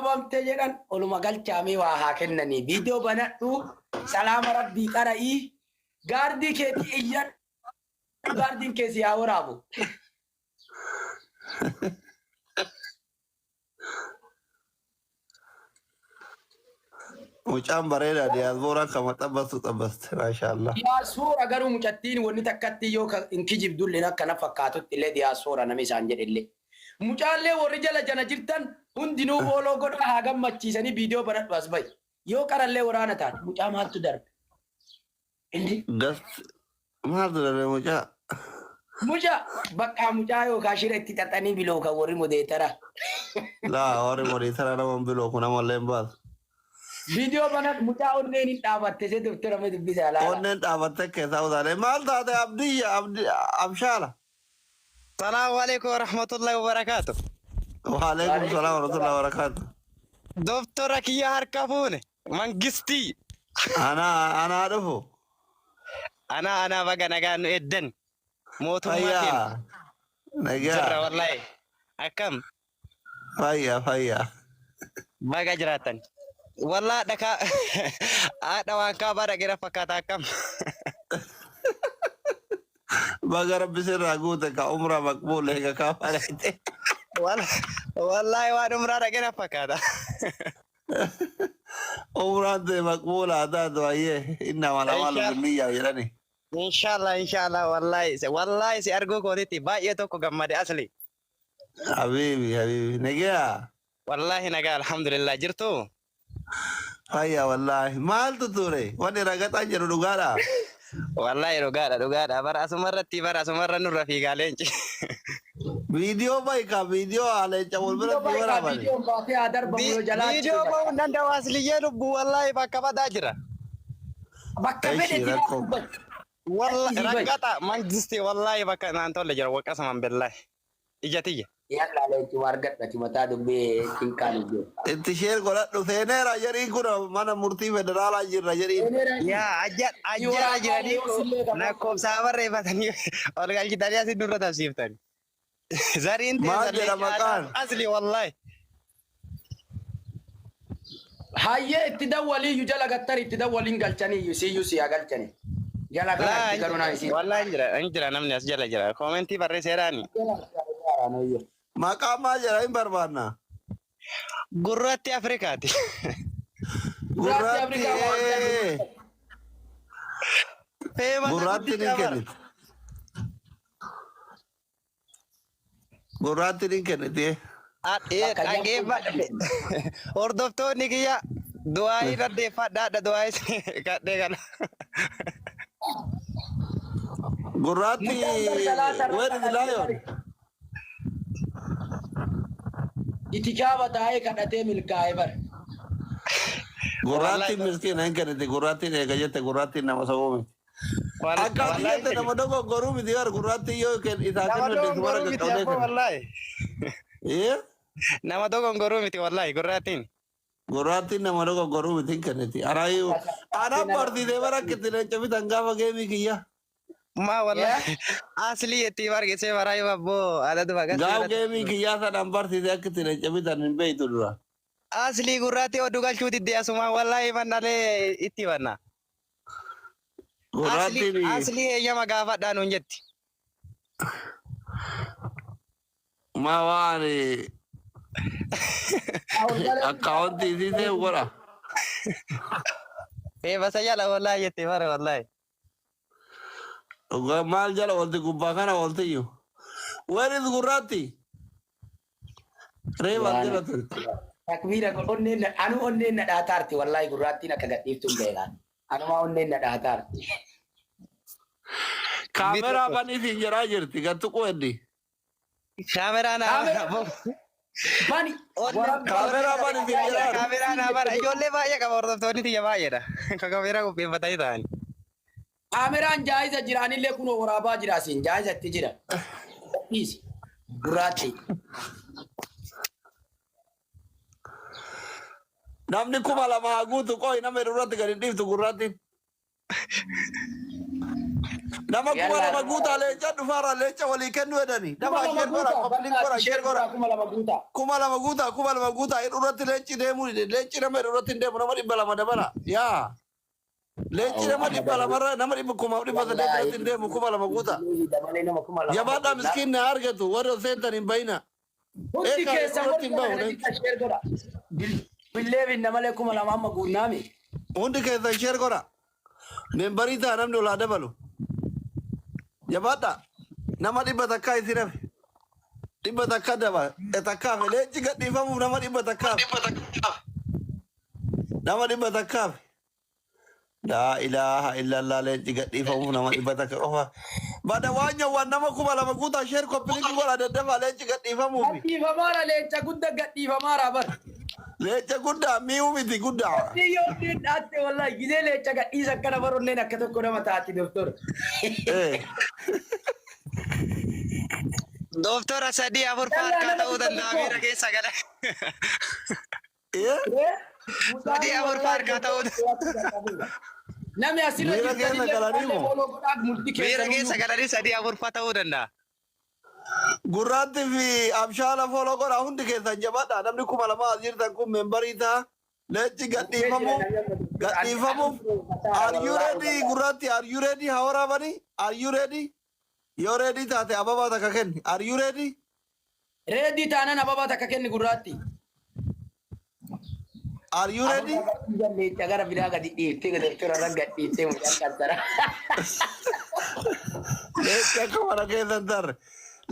qabamte jedhan oluma galchaamee waa haa kennanii viidiyoo banadhu salaama rabbii qara'ii gaardii keetii iyyan gaardiin keessi haa waraabu. Mucaan bareeda diyaaspooraan kama xabbaste maashaallah. Diyaaspoora garuu mucattiin wanni takkatti yoo inki jibdulleen akkana fakkaatutti illee diyaaspoora nama isaan jedhillee. Mucaallee warri jala jana jirtan hundinuu booloo godha haa gammachiisanii viidiyoo banadhu as ba'i. Yoo qarallee waraana taate mucaa maaltu darbe? Maaltu darbe mucaa? Mucaa bakka mucaa yookaan shira itti xaxanii biloo kan warri modeetara. Laa warri modeetara nama biloo kun amallee hin baasu. Video banat mucaa onneen hin dhaabatte se doktara mee dubbisa laala. Onneen dhaabatte keessaa utaalee maal taate abshaala. Salaamu alaikum warahmatullahi wabarakatuh. Waalaikum salaam warahmatullahi wabarakatuh. Doktora kiyya harka fuune mangistii. Ana dhufu. Ana baga nagaa nu eddan. Mootummaatiin. Nagaa. Jirra wallahi. Akkam. Fayya. Baga jiraatan. Wallah daka ada waan kaabaa dhaqeera fakkaata akkam. Baga rabbi sirraa guute ka umraa maqbuul eega kaabaa dhaqxe. Wallahi waan umraa dhaqeera fakkaata. Umraan ta'e maqbuula haa du'ayyee inna malamalu binniyyaa jedhani. Inshallah wallahi si arguu kootitti baay'ee tokko gammade asli. Habibi nagaa. Wallahi nagaa alhamdulillah jirtu. Fayya wallahi maaltu ture wanni ragataan jiru dhugaadha. Wallahi dhugaadha bara asumarra nurra fiigaa leenci. Viidiyoo baay'ika viidiyoo leenca wal biratti waraabani. Viidiyoo bahu danda'u asliyyee lubbuu wallahi bakka badaa jira. Bakka fedhe wallahi ragata mangisti wallahi bakka naan tolle jira waqasaman billahi ijatiyya. Yalla leenci wargadhati mataa dubbee tinkaan iyyoo. Itti sheer godhadhu seeneera jedhii kun mana murtii federaalaa jirra jedhii. Yaa ajjara jiranii lakkoofsaa barreeffatanii ol galchitanii asii durra tafsiiftani. Zariin maal jedha maqaan? Asli wallahi. Hayyee itti dawwaliyyuu jala gattari itti dawwaliin galchanii siyyuu siyaa galchanii. Jala galatti garuu naa isii. Wallahi injira namni as jala jira. Koomentii barreesseeraani. Maqaa maal jedha hin barbaanna? Gurratti Afrikaati. Gurratti ni kenniti. Gurratti ni kenniti. Hordoftoonni kiyya du'aayii dhaddeeffadhaadha du'aayii kadhee kana. Gurratti where is lion? Itikaba taa'ee kadhatee milkaa'ee bara. Gurratti miskiina hin kenniti gurratti eega jette gurratti nama saboo miti. Akkaati jette nama tokko goruu miti bar gurratti yoo isaa kennu deesumara qaqqabdee kan. Nama tokko goruu miti wallahi gurrattiin. Gurratti nama tokko goruu miti hin kenniti. Araayyuu ana barsiisee bara akkitti leenca bitan gaafa geemii kiyya. Ma wallahi asli itti bargeessee baraayu babboo adatu bagas. Gaaf geemii kiyyaa sanaan barsiisee akkitti leenca bitan hin beeytu dura. Asli gurratti oduu galchuuti deesuma wallahi mannalee itti banna. Gurratti asli eeyyama gaafadhaan hun jetti. Ma waan akkaawwantii isiisee godha. Basa jala wallahi jette bara wallahi. Maal jala oolti gubbaa kana ooltiyyuu. Where is gurratti? Reefa jala turte. Takbiira anu onneen na dhaataarti wallahi gurraattiin akka gadhiiftuun beekaan. Anuma onneen na dhaataarti. Kaameraa baniitiin jiraa jirti gattu qooddi. Kaameraa naa. Bani. Kaameraa baniitiin jiraa. Kaameraa naa bara ijoollee baay'ee qaba hordoftoonni tiyya baay'eedha. Kaameraa qopheeffatanii ta'ani. Kaameraan jaayiza jiraanillee kunoo waraabaa jira asiin jaayizatti jira. Dhiisi. Gurraatti. Namni kuma lama guutu qo'i nama irratti gadi dhiiftu gurraattiin. Nama kuma lama guutaa leenca dhufaara leenca walii kennu jedhani. Nama share godha koppiliin godha share godha. Kuma lama guutaa hidhu irratti leenci deemuu leenci nama hidhu irratti hin deemu nama 200 dabala. Yaa. Leenci nama 200 nama 1,300 irratti hin deemu kuma lama guutaa. Jabaadhaa miskiinni haa argatu warra seentan hin bayina. Hundi keessa share godha. Billeefi namalee kuma lama amma guunnaami. Hundi keessa share godha. Membarii ta'a namni olaa dabalu. Jabaadhaa nama 100 takkaa isin hafe 100 takka daba takkaa hafe leenci gadhiifamuuf nama 100 takkaa nama 100 takkaa hafe laa ilaaha illallah leenci gadhiifamuuf nama 100 takka qofa bada waan nyawwaan nama 2,000 guutaa sheer koppiliin godha daddafa leenci gadhiifamuuf gadhiifamaara leenca guddaa gadhiifamaara bar leenca guddaa mi'uu miti guddaa yoo dhaatte wallahi gizee leenca gadhiisa akkana baronneen akka tokko nama taati doktor. Doktora sadii afur paarkaa ta'uu danda'a miira keessa gala. Sadii afur paarkaa ta'uu danda'a. Namni asirra miira keessa galanii moo? Miira keessa galanii sadii afur ta'uu danda'a. Gurraatti fi abshaala fooloo godhaa hundi keessan jabaadhaa namni 2,000 jirtan kun membarii ta'a. Leenci gadhiifamuuf are you ready gurraatti are you ready haa waraabanii are you ready yoo ready taate ababaa takka kenni are you ready ready taanaan ababaa takka kenni gurraatti are you ready leenca gara biraa gadi dhiiftee doktora irra gadhiiftee mucaan qansara leenci akka mana keessan tarre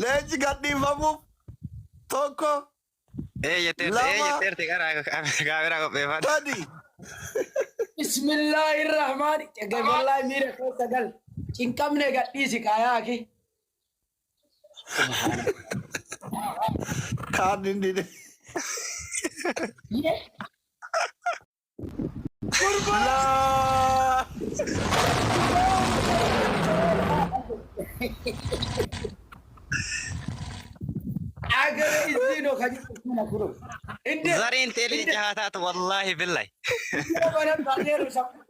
leenci gadhiifamuuf tokko yeteerti gara kaamera qopheeffadhu. Tadi. Bismillahirrahman. Egaa wallahi miira keessa gal. Cinqamne gadhiisi kaayaa ki. Kaan inni de. Kurbanaa. Agar izino kaji kuna kuro. Zariin teelee jahaataatu wallahi billahi.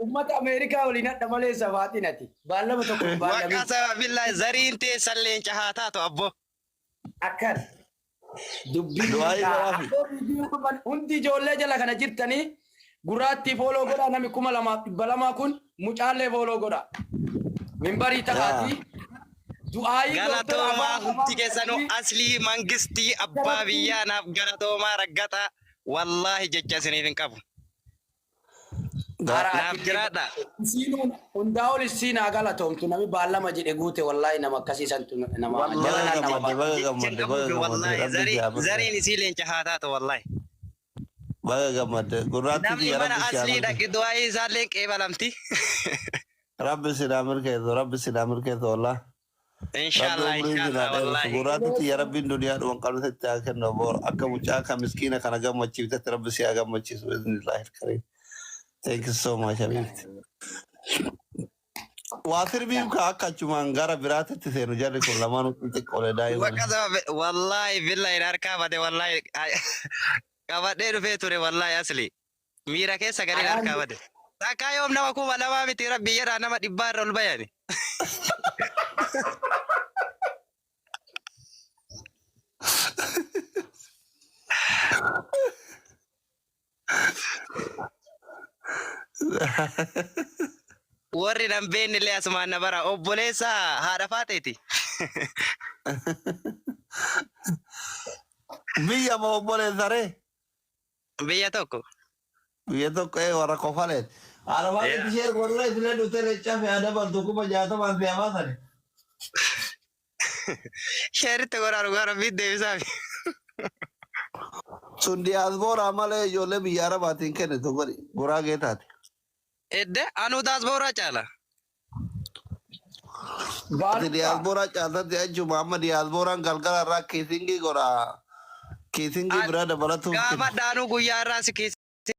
Ummata Ameerikaa waliin hadha malee safaatiin ati. Baallama tokko baallama. Waqaa sababa billahi zariin tee salleen jahaataatu abbo. Akkan. Dubbii hundi ijoollee jala kana jirtanii gurraatti fooloo godhaa nami 2,200 kun mucaallee fooloo godhaa. Mimbarii taa'aati. Galatoomaa hundi keessanuu aslii mangistii abbaa biyyaa naaf galatoomaa raggata wallahi jecha isiniif hin qabu. Naaf jiraadha. Hundaa ol isiin haa galatoomtu nami baallama jedhe guute wallahi nama akkasiisantu nama zariin isii leenca haa taatu wallahi. Baga gammadde gurraatti namni mana aslii dhaqi du'aa isaallee qeebalamti. Rabbi sinaa mirkeessu wallahi. Inshallah wallahi. Gurraatti ya Rabbiin duniyaa dhuwan qalbisetti haa kennu boor akka mucaa kan miskiina kana gammachiiftetti Rabbi si haa gammachiisu bismillahil kariim. Thank you so much Habibti. Waa sirbiif ka akka achumaan gara biraatitti seenu jarri kun lamaan xixiqqoolee daa'ima. Wallahi billahi harkaa bade wallahi qabadhee dhufee ture wallahi asli miira keessa gadi harkaa bade. Takkaa yoom nama 2,000 miti Rabbi jedhaa nama 100 irra ol bayani. Warri nan beekne illee asumaan na bara obboleessa haadha faateeti. Biyya moo obboleessa ree? Biyya tokko. Biyya tokko warra kofaleet. Haadha faateeti ishee godhura isilee dhutee leccaa fi haadha baltu 60,000 fi habaasani. Sheeritti goraa dhugaa fi deebisaafi. Sun diyaasbooraa malee ijoollee biyya arabaatiin kennitu godhi guraagee taate. Edde anu diyaasbooraa caala. Diyaasbooraa caalatti jechuun amma diyaasbooraan galgala irraa kiisingii godhaa. Kiisingii biraa dabalatuuf. Gaafa dhaanuu guyyaa irraa si